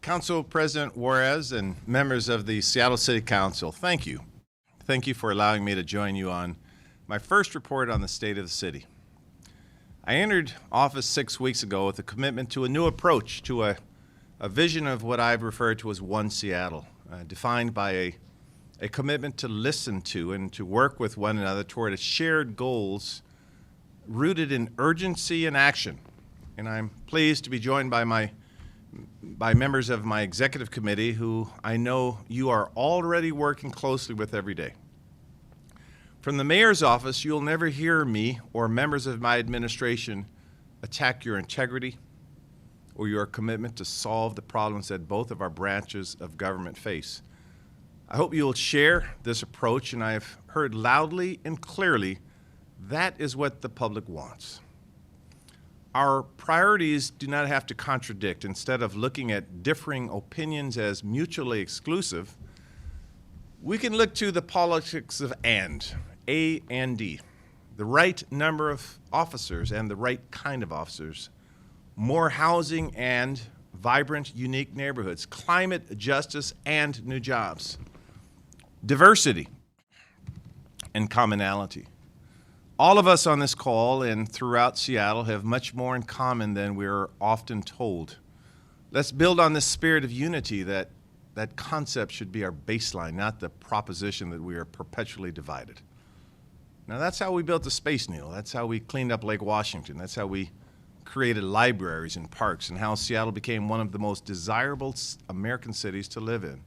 Council President Juarez and members of the Seattle City Council, thank you. Thank you for allowing me to join you on my first report on the state of the city. I entered office 6 weeks ago with a commitment to a new approach, to a vision of what I've referred to as One Seattle, defined by a commitment to listen to and to work with one another toward shared goals rooted in urgency and action. And I'm pleased to be joined by members of my executive committee who I know you are already working closely with every day. From the mayor's office, you'll never hear me or members of my administration attack your integrity or your commitment to solve the problems that both of our branches of government face. I hope you'll share this approach, and I've heard loudly and clearly that is what the public wants. Our priorities do not have to contradict. Instead of looking at differing opinions as mutually exclusive, we can look to the politics of A and D, the right number of officers and the right kind of officers, more housing and vibrant, unique neighborhoods, climate justice and new jobs, diversity and commonality. All of us on this call and throughout Seattle have much more in common than we're often told. Let's build on this spirit of unity. That concept should be our baseline, not the proposition that we are perpetually divided. Now, that's how we built the Space Needle. That's how we cleaned up Lake Washington. That's how we created libraries and parks, and how Seattle became one of the most desirable American cities to live in.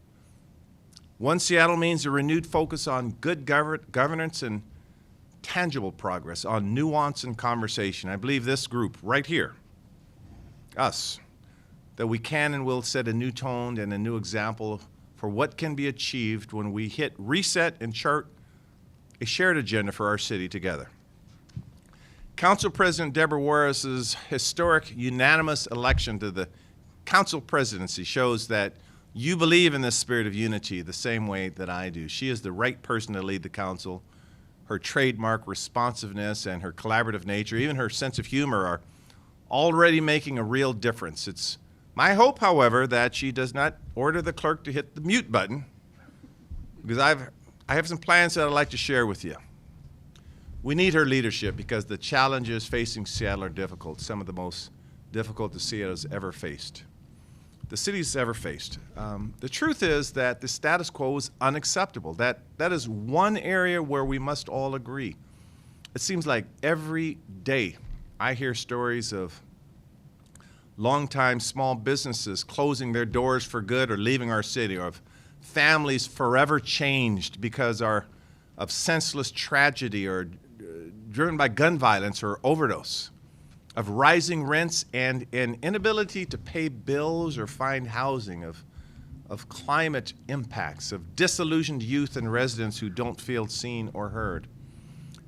One Seattle means a renewed focus on good governance and tangible progress, on nuance and conversation. I believe this group right here, us, that we can and will set a new tone and a new example for what can be achieved when we hit reset and chart a shared agenda for our city together. Council President Deborah Juarez's historic unanimous election to the council presidency shows that you believe in this spirit of unity the same way that I do. She is the right person to lead the council. Her trademark responsiveness and her collaborative nature, even her sense of humor, are already making a real difference. It's my hope, however, that she does not order the clerk to hit the mute button, because I have some plans that I'd like to share with you. We need her leadership because the challenges facing Seattle are difficult, some of the most difficult the Seattle has ever faced. The city's ever faced. The truth is that the status quo is unacceptable. That is one area where we must all agree. It seems like every day I hear stories of longtime small businesses closing their doors for good or leaving our city, or of families forever changed because of senseless tragedy or driven by gun violence or overdose, of rising rents and an inability to pay bills or find housing, of climate impacts, of disillusioned youth and residents who don't feel seen or heard.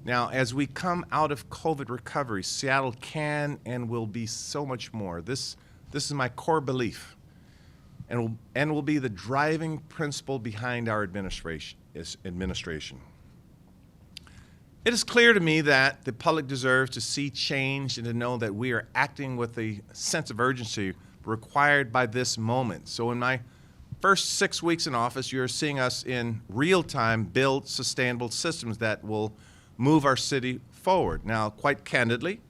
Now, as we come out of COVID recovery, Seattle can and will be so much more. This is my core belief, and will be the driving principle behind our administration. It is clear to me that the public deserves to see change and to know that we are acting with a sense of urgency required by this moment. So in my first 6 weeks in office, you're seeing us in real time build sustainable systems that will move our city forward. Now, quite candidly,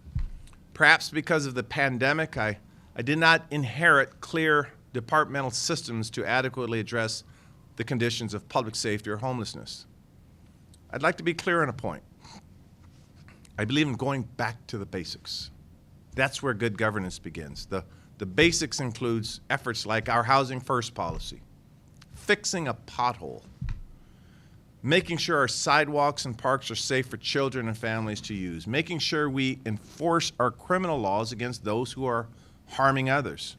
perhaps because of the pandemic, I did not inherit clear departmental systems to adequately address the conditions of public safety or homelessness. I'd like to be clear on a point. I believe in going back to the basics. That's where good governance begins. The basics includes efforts like our Housing First policy, fixing a pothole, making sure our sidewalks and parks are safe for children and families to use, making sure we enforce our criminal laws against those who are harming others.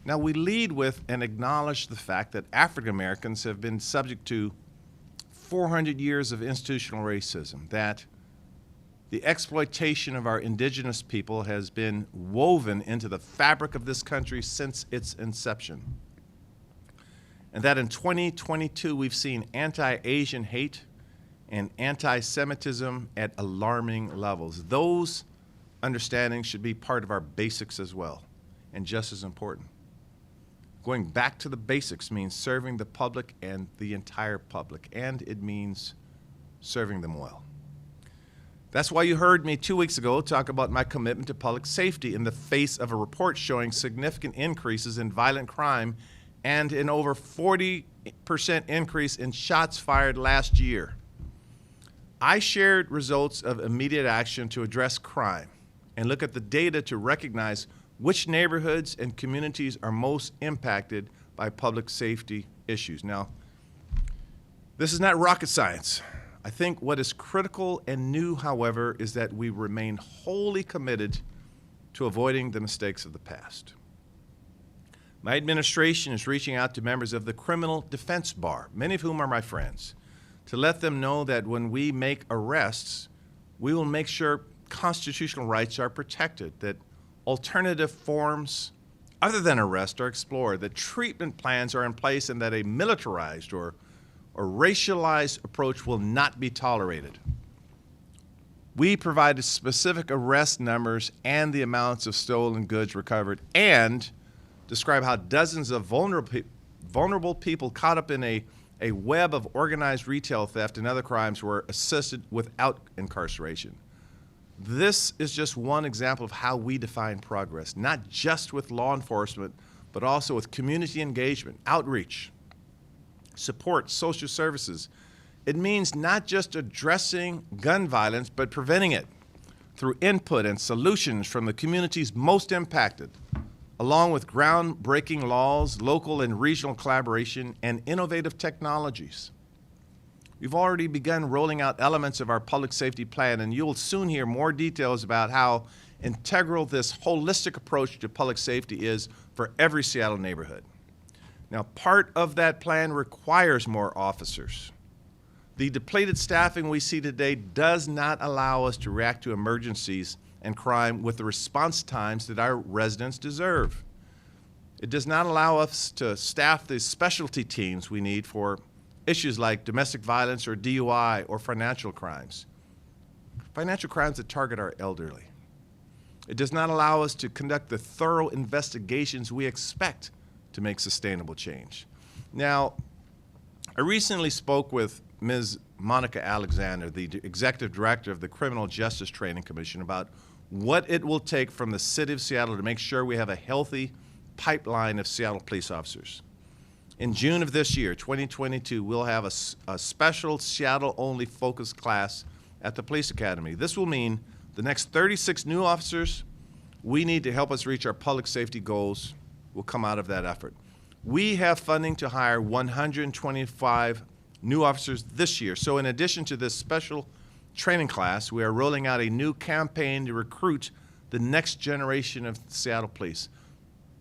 Now, we lead with and acknowledge the fact that African Americans have been subject to 400 years of institutional racism, that the exploitation of our indigenous people has been woven into the fabric of this country since its inception, and that in 2022 we've seen anti-Asian hate and anti-Semitism at alarming levels. Those understandings should be part of our basics as well, and just as important. Going back to the basics means serving the public and the entire public, and it means serving them well. That's why you heard me 2 weeks ago talk about my commitment to public safety in the face of a report showing significant increases in violent crime and an over 40% increase in shots fired last year. I shared results of immediate action to address crime and look at the data to recognize which neighborhoods and communities are most impacted by public safety issues. Now, this is not rocket science. I think what is critical and new, however, is that we remain wholly committed to avoiding the mistakes of the past. My administration is reaching out to members of the Criminal Defense Bar, many of whom are my friends, to let them know that when we make arrests, we will make sure constitutional rights are protected, that alternative forms other than arrest are explored, that treatment plans are in place, and that a militarized or racialized approach will not be tolerated. We provided specific arrest numbers and the amounts of stolen goods recovered, and describe how dozens of vulnerable people caught up in a web of organized retail theft and other crimes were assisted without incarceration. This is just one example of how we define progress, not just with law enforcement, but also with community engagement, outreach, support, social services. It means not just addressing gun violence, but preventing it through input and solutions from the communities most impacted, along with groundbreaking laws, local and regional collaboration, and innovative technologies. We've already begun rolling out elements of our public safety plan, and you'll soon hear more details about how integral this holistic approach to public safety is for every Seattle neighborhood. Now, part of that plan requires more officers. The depleted staffing we see today does not allow us to react to emergencies and crime with the response times that our residents deserve. It does not allow us to staff the specialty teams we need for issues like domestic violence or DUI or financial crimes that target our elderly. It does not allow us to conduct the thorough investigations we expect to make sustainable change. Now, I recently spoke with Ms. Monica Alexander, the Executive Director of the Criminal Justice Training Commission, about what it will take from the City of Seattle to make sure we have a healthy pipeline of Seattle police officers. In June of this year, 2022, we'll have a special Seattle-only focused class at the Police Academy. This will mean the next 36 new officers we need to help us reach our public safety goals will come out of that effort. We have funding to hire 125 new officers this year. So in addition to this special training class, we are rolling out a new campaign to recruit the next generation of Seattle Police.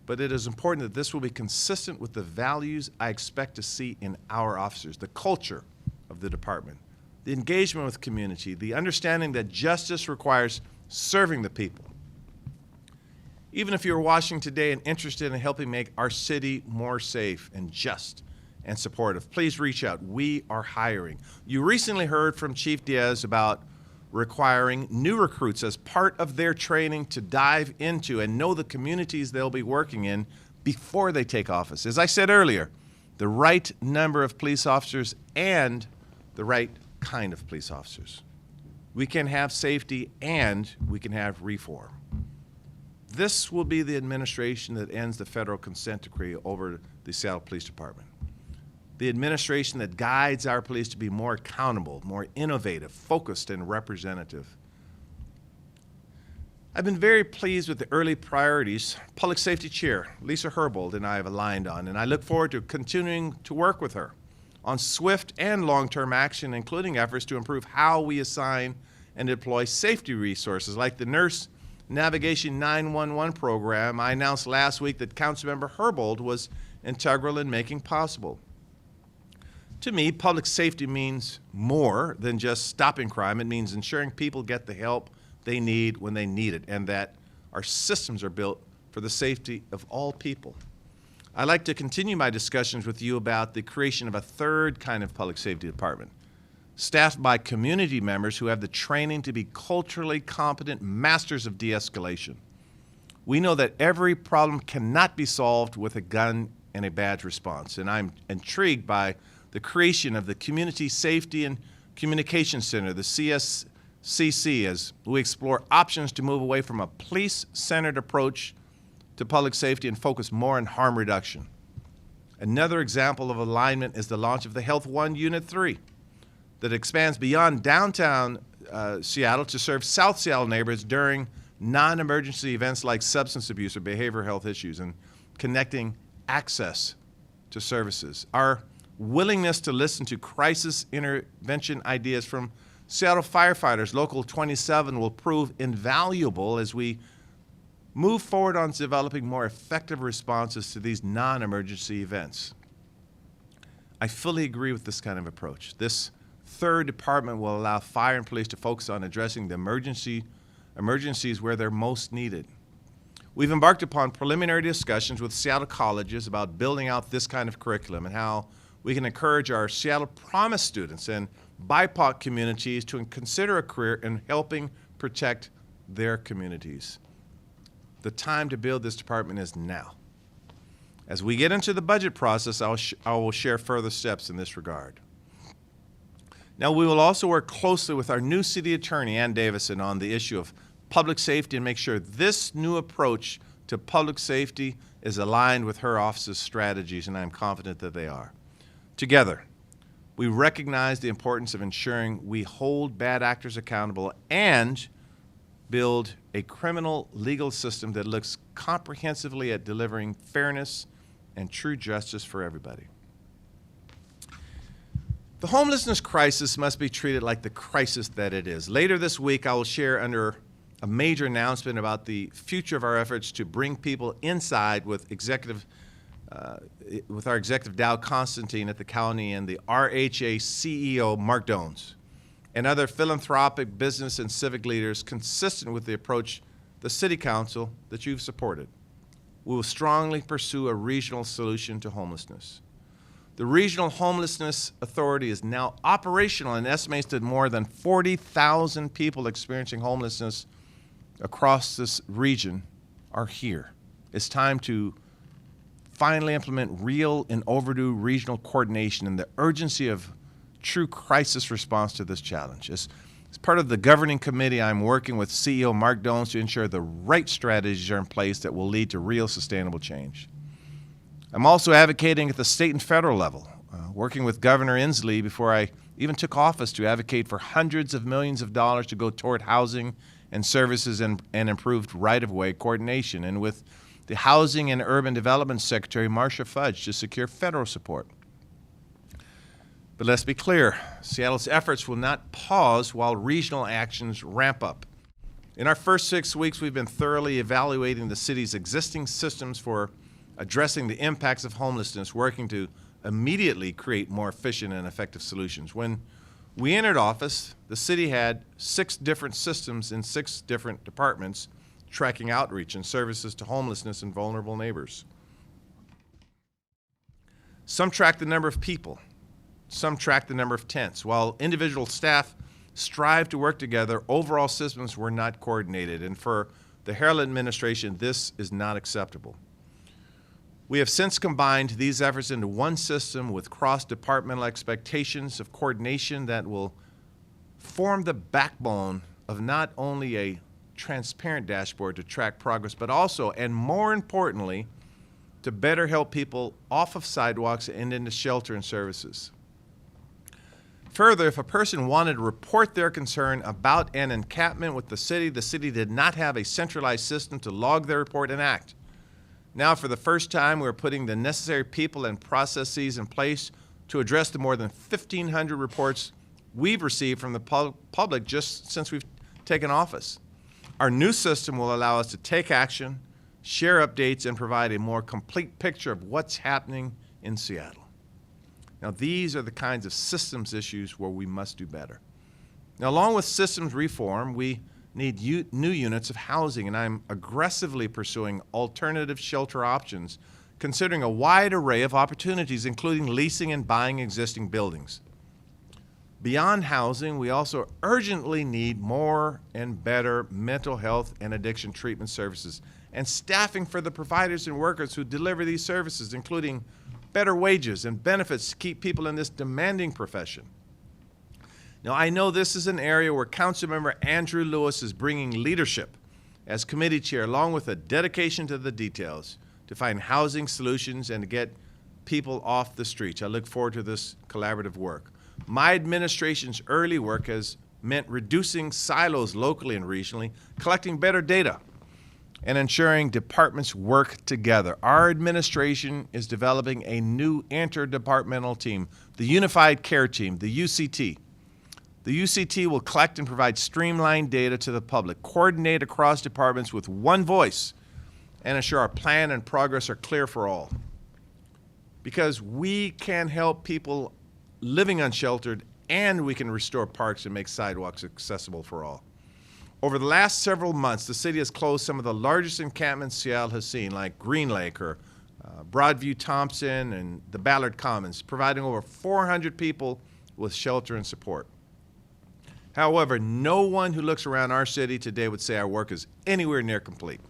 But it is important that this will be consistent with the values I expect to see in our officers, the culture of the department, the engagement with community, the understanding that justice requires serving the people. Even if you're watching today and interested in helping make our city more safe and just and supportive, please reach out. We are hiring. You recently heard from Chief Diaz about requiring new recruits as part of their training to dive into and know the communities they'll be working in before they take office. As I said earlier, the right number of police officers and the right kind of police officers. We can have safety and we can have reform. This will be the administration that ends the federal consent decree over the Seattle Police Department. The administration that guides our police to be more accountable, more innovative, focused, and representative. I've been very pleased with the early priorities Public Safety Chair Lisa Herbold and I have aligned on, and I look forward to continuing to work with her on swift and long-term action, including efforts to improve how we assign and deploy safety resources like the Nurse Navigation 911 program I announced last week that Councilmember Herbold was integral in making possible. To me, public safety means more than just stopping crime. It means ensuring people get the help they need when they need it, and that our systems are built for the safety of all people. I'd like to continue my discussions with you about the creation of a third kind of public safety department, staffed by community members who have the training to be culturally competent masters of de-escalation. We know that every problem cannot be solved with a gun and a badge response. And I'm intrigued by the creation of the Community Safety and Communication Center, the CSCC, as we explore options to move away from a police-centered approach to public safety and focus more on harm reduction. Another example of alignment is the launch of the Health One Unit 3 that expands beyond downtown Seattle to serve South Seattle neighborhoods during non-emergency events like substance abuse or behavioral health issues, and connecting access to services. Our willingness to listen to crisis intervention ideas from Seattle firefighters, Local 27, will prove invaluable as we move forward on developing more effective responses to these non-emergency events. I fully agree with this kind of approach. This third department will allow fire and police to focus on addressing the emergencies where they're most needed. We've embarked upon preliminary discussions with Seattle colleges about building out this kind of curriculum and how we can encourage our Seattle Promise students and BIPOC communities to consider a career in helping protect their communities. The time to build this department is now. As we get into the budget process, I will share further steps in this regard. Now, we will also work closely with our new city attorney, Ann Davison, on the issue of public safety and make sure this new approach to public safety is aligned with her office's strategies, and I'm confident that they are. Together, we recognize the importance of ensuring we hold bad actors accountable and build a criminal legal system that looks comprehensively at delivering fairness and true justice for everybody. The homelessness crisis must be treated like the crisis that it is. Later this week, I will share under a major announcement about the future of our efforts to bring people inside with our executive Dow Constantine at the county and the RHA CEO Mark Dones and other philanthropic, business, and civic leaders consistent with the approach the City Council that you've supported. We will strongly pursue a regional solution to homelessness. The Regional Homelessness Authority is now operational and estimates that more than 40,000 people experiencing homelessness across this region are here. It's time to finally implement real and overdue regional coordination and the urgency of true crisis response to this challenge. As part of the governing committee, I'm working with CEO Mark Dones to ensure the right strategies are in place that will lead to real sustainable change. I'm also advocating at the state and federal level, working with Governor Inslee before I even took office to advocate for hundreds of millions of dollars to go toward housing and services and improved right-of-way coordination, and with the Housing and Urban Development Secretary, Marcia Fudge, to secure federal support. But let's be clear, Seattle's efforts will not pause while regional actions ramp up. In our first 6 weeks, we've been thoroughly evaluating the city's existing systems for addressing the impacts of homelessness, working to immediately create more efficient and effective solutions. When we entered office, the city had 6 different systems in 6 different departments tracking outreach and services to homelessness and vulnerable neighbors. Some tracked the number of people, some tracked the number of tents. While individual staff strived to work together, overall systems were not coordinated, and for the Harrell administration, this is not acceptable. We have since combined these efforts into one system with cross-departmental expectations of coordination that will form the backbone of not only a transparent dashboard to track progress, but also, and more importantly, to better help people off of sidewalks and into shelter and services. Further, if a person wanted to report their concern about an encampment with the city did not have a centralized system to log their report and act. Now, for the first time, we're putting the necessary people and processes in place to address the more than 1,500 reports we've received from the public just since we've taken office. Our new system will allow us to take action, share updates, and provide a more complete picture of what's happening in Seattle. Now, these are the kinds of systems issues where we must do better. Now, along with systems reform, we need new units of housing, and I'm aggressively pursuing alternative shelter options, considering a wide array of opportunities, including leasing and buying existing buildings. Beyond housing, we also urgently need more and better mental health and addiction treatment services and staffing for the providers and workers who deliver these services, including better wages and benefits to keep people in this demanding profession. Now, I know this is an area where Councilmember Andrew Lewis is bringing leadership as committee chair, along with a dedication to the details to find housing solutions and to get people off the streets. I look forward to this collaborative work. My administration's early work has meant reducing silos locally and regionally, collecting better data, and ensuring departments work together. Our administration is developing a new interdepartmental team, the Unified Care Team, the UCT. The UCT will collect and provide streamlined data to the public, coordinate across departments with one voice, and ensure our plan and progress are clear for all. Because we can help people living unsheltered, and we can restore parks and make sidewalks accessible for all. Over the last several months, the city has closed some of the largest encampments Seattle has seen, like Green Lake or Broadview Thompson and the Ballard Commons, providing over 400 people with shelter and support. However, no one who looks around our city today would say our work is anywhere near complete.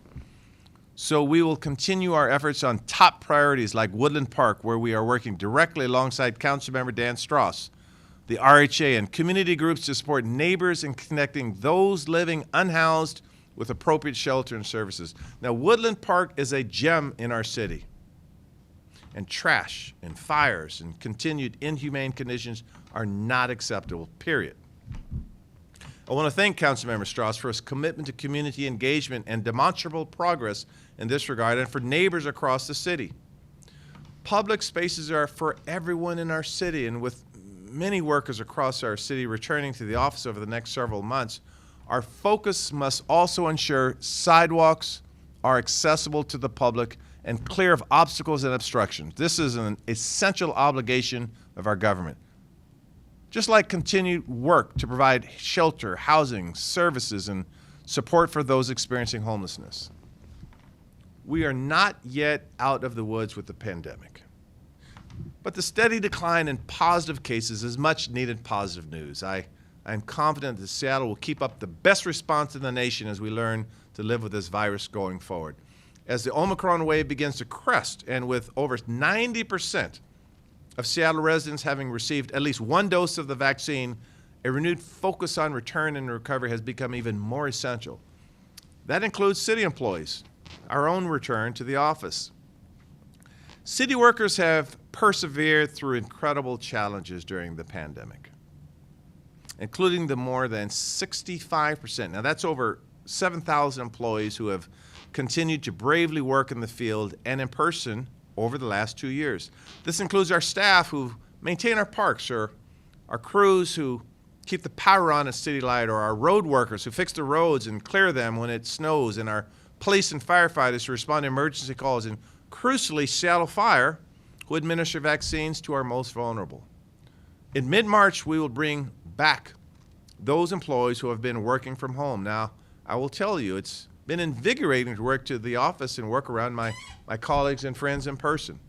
So we will continue our efforts on top priorities like Woodland Park, where we are working directly alongside Councilmember Dan Strauss, the RHA, and community groups to support neighbors in connecting those living unhoused with appropriate shelter and services. Now, Woodland Park is a gem in our city. And trash and fires and continued inhumane conditions are not acceptable, period. I want to thank Councilmember Strauss for his commitment to community engagement and demonstrable progress in this regard, and for neighbors across the city. Public spaces are for everyone in our city, and with many workers across our city returning to the office over the next several months, our focus must also ensure sidewalks are accessible to the public and clear of obstacles and obstructions. This is an essential obligation of our government. Just like continued work to provide shelter, housing, services, and support for those experiencing homelessness. We are not yet out of the woods with the pandemic, but the steady decline in positive cases is much needed positive news. I'm confident that Seattle will keep up the best response in the nation as we learn to live with this virus going forward. As the Omicron wave begins to crest, and with over 90% of Seattle residents having received at least one dose of the vaccine, a renewed focus on return and recovery has become even more essential. That includes city employees, our own return to the office. City workers have persevered through incredible challenges during the pandemic, including the more than 65%. Now that's over 7,000 employees who have continued to bravely work in the field and in person over the last 2 years. This includes our staff who maintain our parks, or our crews who keep the power on at City Light, or our road workers who fix the roads and clear them when it snows, and our police and firefighters who respond to emergency calls, and crucially, Seattle Fire, who administer vaccines to our most vulnerable. In mid-March, we will bring back those employees who have been working from home. Now, I will tell you, it's been invigorating to work to the office and work around my colleagues and friends in person.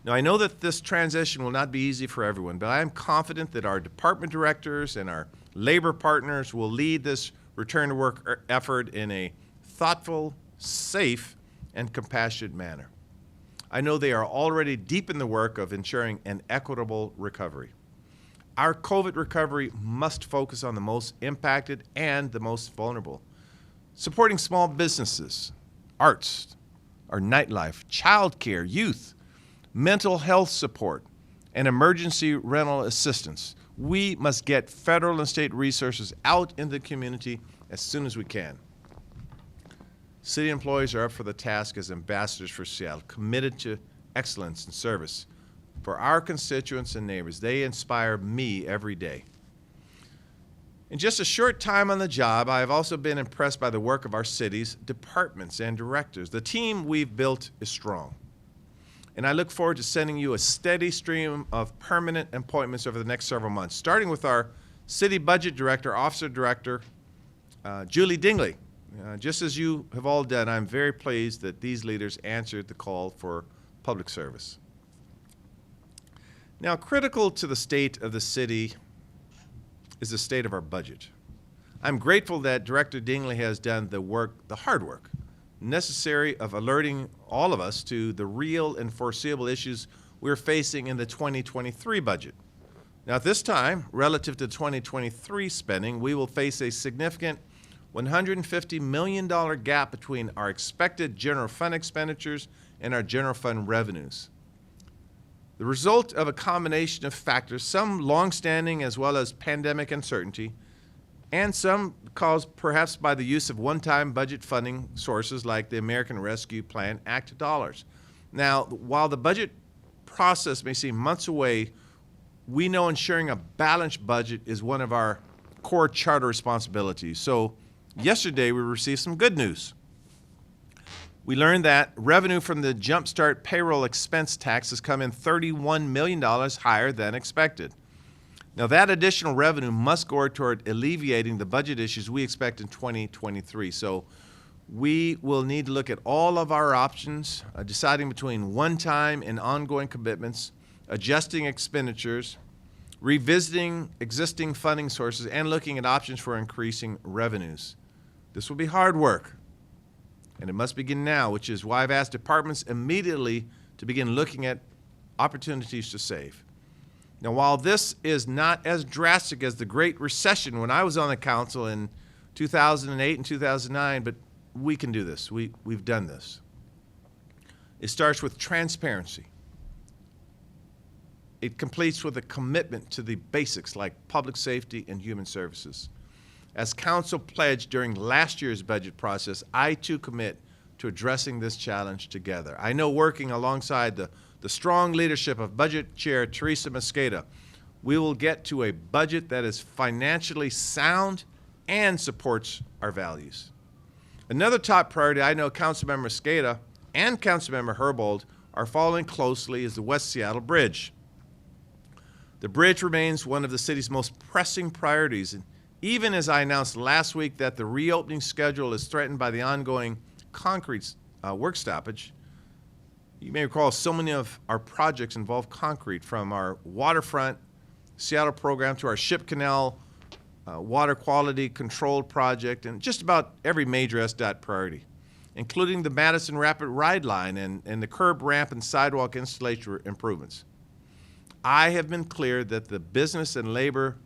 Now, I know that this transition will not be easy for everyone, but I am confident that our department directors and our labor partners will lead this return to work effort in a thoughtful, safe, and compassionate manner. I know they are already deep in the work of ensuring an equitable recovery. Our COVID recovery must focus on the most impacted and the most vulnerable. Supporting small businesses, arts, our nightlife, childcare, youth, mental health support, and emergency rental assistance. We must get federal and state resources out in the community as soon as we can. City employees are up for the task as ambassadors for Seattle, committed to excellence and service for our constituents and neighbors. They inspire me every day. In just a short time on the job, I have also been impressed by the work of our city's departments and directors. The team we've built is strong, and I look forward to sending you a steady stream of permanent appointments over the next several months, starting with our city budget director, officer director, Julie Dingley. Just as you have all done, I'm very pleased that these leaders answered the call for public service. Now, critical to the state of the city is the state of our budget. I'm grateful that Director Dingley has done the hard work, necessary of alerting all of us to the real and foreseeable issues we're facing in the 2023 budget. Now, at this time, relative to 2023 spending, we will face a significant $150 million gap between our expected general fund expenditures and our general fund revenues. The result of a combination of factors, some longstanding as well as pandemic uncertainty, and some caused perhaps by the use of one-time budget funding sources like the American Rescue Plan Act dollars. Now, while the budget process may seem months away, we know ensuring a balanced budget is one of our core charter responsibilities. So yesterday we received some good news. We learned that revenue from the Jumpstart payroll expense tax has come in $31 million higher than expected. Now, that additional revenue must go toward alleviating the budget issues we expect in 2023. So we will need to look at all of our options, deciding between one-time and ongoing commitments, adjusting expenditures, revisiting existing funding sources, and looking at options for increasing revenues. This will be hard work, and it must begin now, which is why I've asked departments immediately to begin looking at opportunities to save. Now, while this is not as drastic as the Great Recession when I was on the council in 2008 and 2009, but we can do this. We've done this. It starts with transparency. It completes with a commitment to the basics like public safety and human services. As council pledged during last year's budget process, I too commit to addressing this challenge together. I know working alongside the strong leadership of Budget Chair Teresa Mosqueda, we will get to a budget that is financially sound and supports our values. Another top priority I know Councilmember Mosqueda and Councilmember Herbold are following closely is the West Seattle Bridge. The bridge remains one of the city's most pressing priorities, and even as I announced last week that the reopening schedule is threatened by the ongoing concrete work stoppage, you may recall so many of our projects involve concrete, from our waterfront Seattle program to our Ship Canal water quality control project, and just about every major SDOT priority, including the Madison Rapid Ride Line and the curb ramp and sidewalk installation improvements. I have been clear that the business and labor,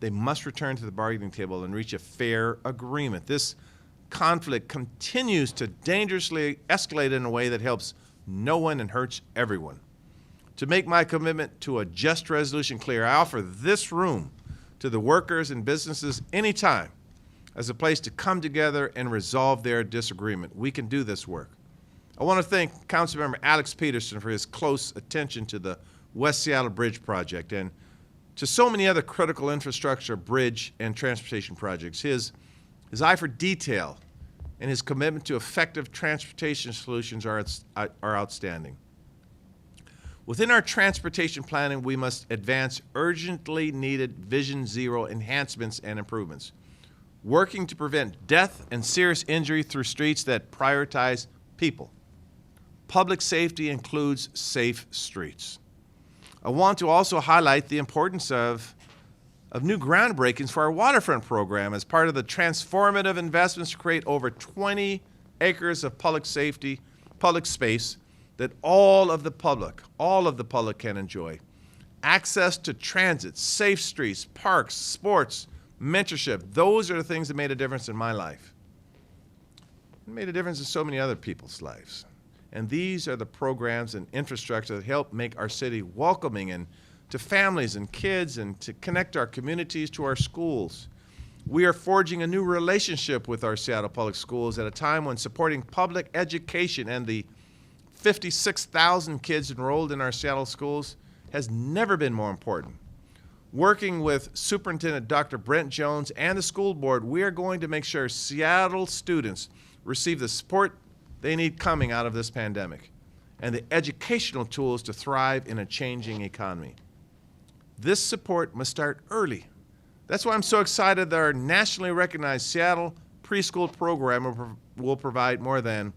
they must return to the bargaining table and reach a fair agreement. This conflict continues to dangerously escalate in a way that helps no one and hurts everyone. To make my commitment to a just resolution clear, I offer this room to the workers and businesses anytime as a place to come together and resolve their disagreement. We can do this work. I want to thank Councilmember Alex Peterson for his close attention to the West Seattle Bridge project and to so many other critical infrastructure, bridge, and transportation projects. His eye for detail and his commitment to effective transportation solutions are outstanding. Within our transportation planning, we must advance urgently needed Vision Zero enhancements and improvements, working to prevent death and serious injury through streets that prioritize people. Public safety includes safe streets. I want to also highlight the importance of new groundbreakings for our waterfront program as part of the transformative investments to create over 20 acres of public space that all of the public can enjoy. Access to transit, safe streets, parks, sports, mentorship, those are the things that made a difference in my life. It made a difference in so many other people's lives. And these are the programs and infrastructure that help make our city welcoming and to families and kids and to connect our communities to our schools. We are forging a new relationship with our Seattle Public Schools at a time when supporting public education and the 56,000 kids enrolled in our Seattle schools has never been more important. Working with Superintendent Dr. Brent Jones and the school board, we are going to make sure Seattle students receive the support they need coming out of this pandemic and the educational tools to thrive in a changing economy. This support must start early. That's why I'm so excited that our nationally recognized Seattle preschool program will provide more than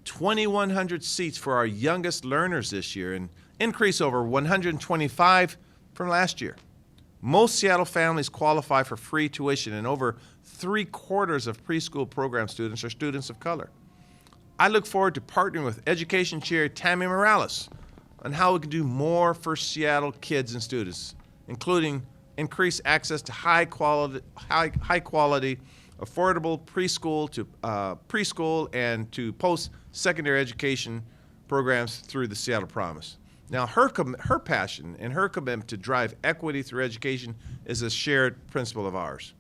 2,100 seats for our youngest learners this year, and increase over 125 from last year. Most Seattle families qualify for free tuition, and over 3/4 of preschool program students are students of color. I look forward to partnering with Education Chair Tammy Morales on how we can do more for Seattle kids and students, including increase access to high quality, affordable preschool and to post-secondary education programs through the Seattle Promise. Now, her passion and her commitment to drive equity through education is a shared principle of ours.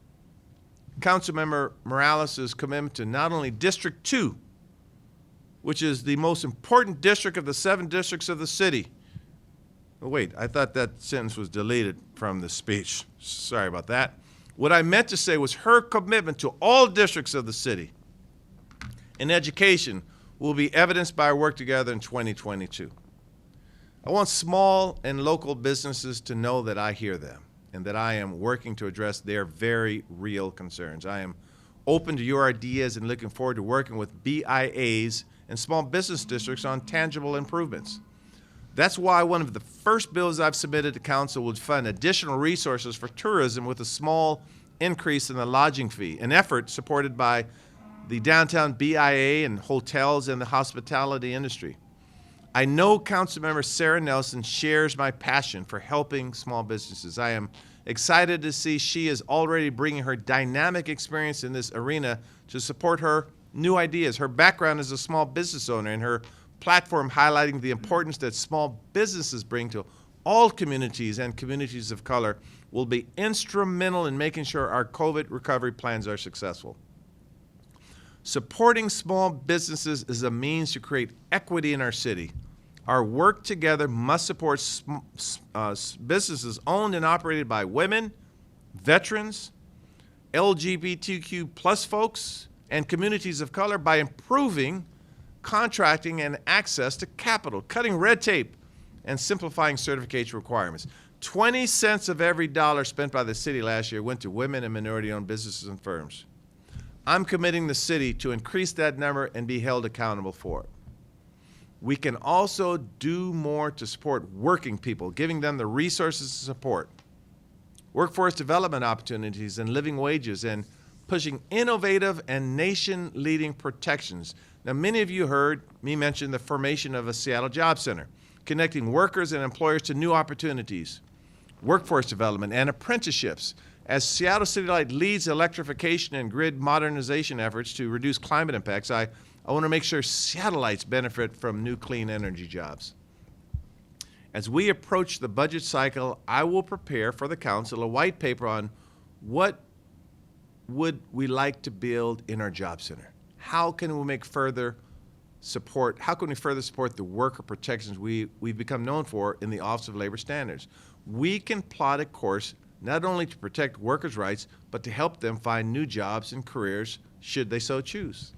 Councilmember Morales' commitment to not only District 2, which is the most important district of the 7 districts of the city. Oh, wait, I thought that sentence was deleted from the speech. Sorry about that. What I meant to say was her commitment to all districts of the city in education will be evidenced by our work together in 2022. I want small and local businesses to know that I hear them and that I am working to address their very real concerns. I am open to your ideas and looking forward to working with BIAs and small business districts on tangible improvements. That's why one of the first bills I've submitted to council would fund additional resources for tourism with a small increase in the lodging fee, an effort supported by the downtown BIA and hotels and the hospitality industry. I know Councilmember Sarah Nelson shares my passion for helping small businesses. I am excited to see she is already bringing her dynamic experience in this arena to support her new ideas. Her background as a small business owner and her platform highlighting the importance that small businesses bring to all communities and communities of color will be instrumental in making sure our COVID recovery plans are successful. Supporting small businesses is a means to create equity in our city. Our work together must support businesses owned and operated by women, veterans, LGBTQ plus folks, and communities of color by improving contracting and access to capital, cutting red tape, and simplifying certification requirements. 20 cents of every dollar spent by the city last year went to women and minority-owned businesses and firms. I'm committing the city to increase that number and be held accountable for it. We can also do more to support working people, giving them the resources to support workforce development opportunities and living wages, and pushing innovative and nation-leading protections. Now, many of you heard me mention the formation of a Seattle Job Center, connecting workers and employers to new opportunities, workforce development, and apprenticeships. As Seattle City Light leads electrification and grid modernization efforts to reduce climate impacts, I want to make sure Seattleites benefit from new clean energy jobs. As we approach the budget cycle, I will prepare for the council a white paper on what would we like to build in our job center. How can we further support the worker protections we've become known for in the Office of Labor Standards? We can plot a course not only to protect workers' rights, but to help them find new jobs and careers should they so choose.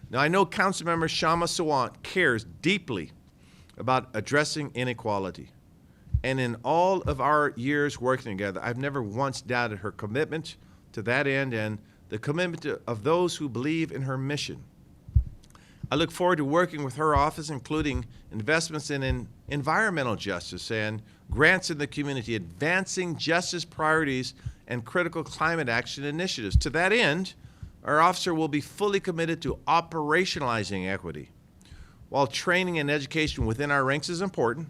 Now, I know Councilmember Shama Sawant cares deeply about addressing inequality. And in all of our years working together, I've never once doubted her commitment to that end and the commitment of those who believe in her mission. I look forward to working with her office, including investments in environmental justice and grants in the community, advancing justice priorities and critical climate action initiatives. To that end, our officer will be fully committed to operationalizing equity. While training and education within our ranks is important,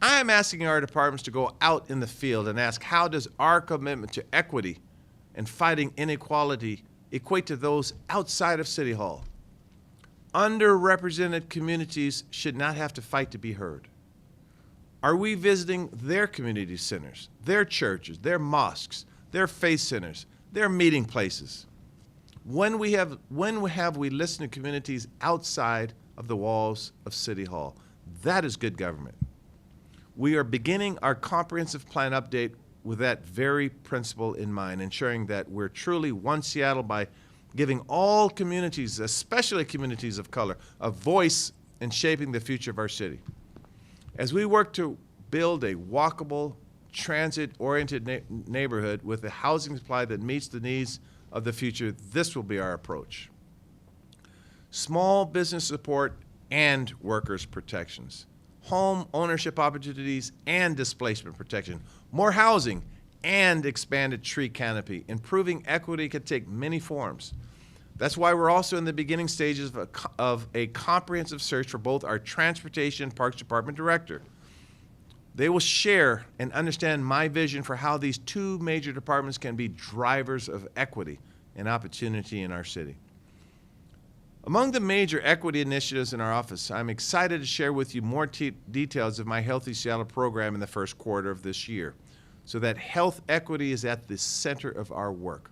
I am asking our departments to go out in the field and ask, how does our commitment to equity and fighting inequality equate to those outside of City Hall? Underrepresented communities should not have to fight to be heard. Are we visiting their community centers, their churches, their mosques, their faith centers, their meeting places? When have we listened to communities outside of the walls of City Hall? That is good government. We are beginning our comprehensive plan update with that very principle in mind, ensuring that we're truly one Seattle by giving all communities, especially communities of color, a voice in shaping the future of our city. As we work to build a walkable, transit-oriented neighborhood with a housing supply that meets the needs of the future, this will be our approach. Small business support and workers' protections, home ownership opportunities and displacement protection, more housing and expanded tree canopy. Improving equity can take many forms. That's why we're also in the beginning stages of a comprehensive search for both our Transportation and Parks Department director. They will share and understand my vision for how these two major departments can be drivers of equity and opportunity in our city. Among the major equity initiatives in our office, I'm excited to share with you more details of my Healthy Seattle program in the first quarter of this year, so that health equity is at the center of our work.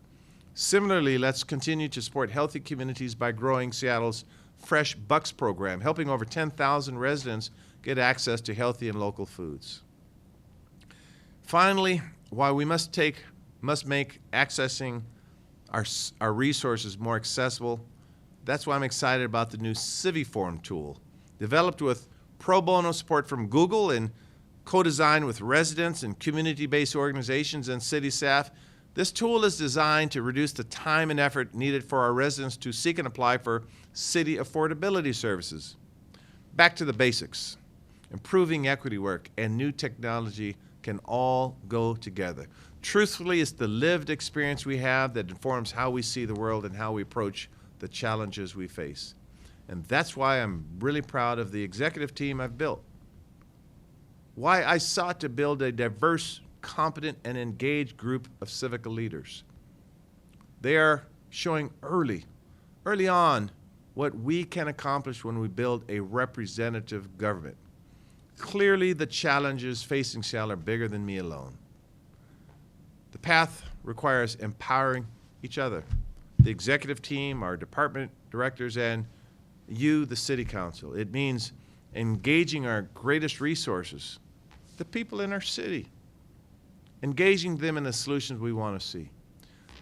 Similarly, let's continue to support healthy communities by growing Seattle's Fresh Bucks program, helping over 10,000 residents get access to healthy and local foods. Finally, while we must make accessing our resources more accessible, that's why I'm excited about the new Civiform tool, developed with pro bono support from Google and co-designed with residents and community-based organizations and city staff. This tool is designed to reduce the time and effort needed for our residents to seek and apply for city affordability services. Back to the basics. Improving equity work and new technology can all go together. Truthfully, it's the lived experience we have that informs how we see the world and how we approach the challenges we face. And that's why I'm really proud of the executive team I've built. Why I sought to build a diverse, competent, and engaged group of civic leaders. They are showing early on what we can accomplish when we build a representative government. Clearly, the challenges facing Seattle are bigger than me alone. The path requires empowering each other, the executive team, our department directors, and you, the city council. It means engaging our greatest resources, the people in our city, engaging them in the solutions we want to see.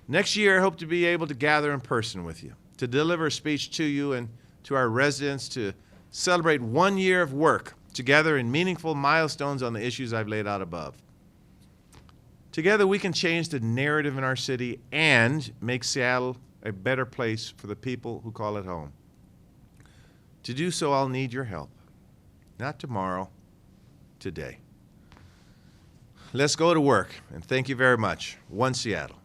Next year, I hope to be able to gather in person with you, to deliver a speech to you and to our residents, to celebrate 1 year of work together in meaningful milestones on the issues I've laid out above. Together, we can change the narrative in our city and make Seattle a better place for the people who call it home. To do so, I'll need your help. Not tomorrow, today. Let's go to work, and thank you very much. One Seattle.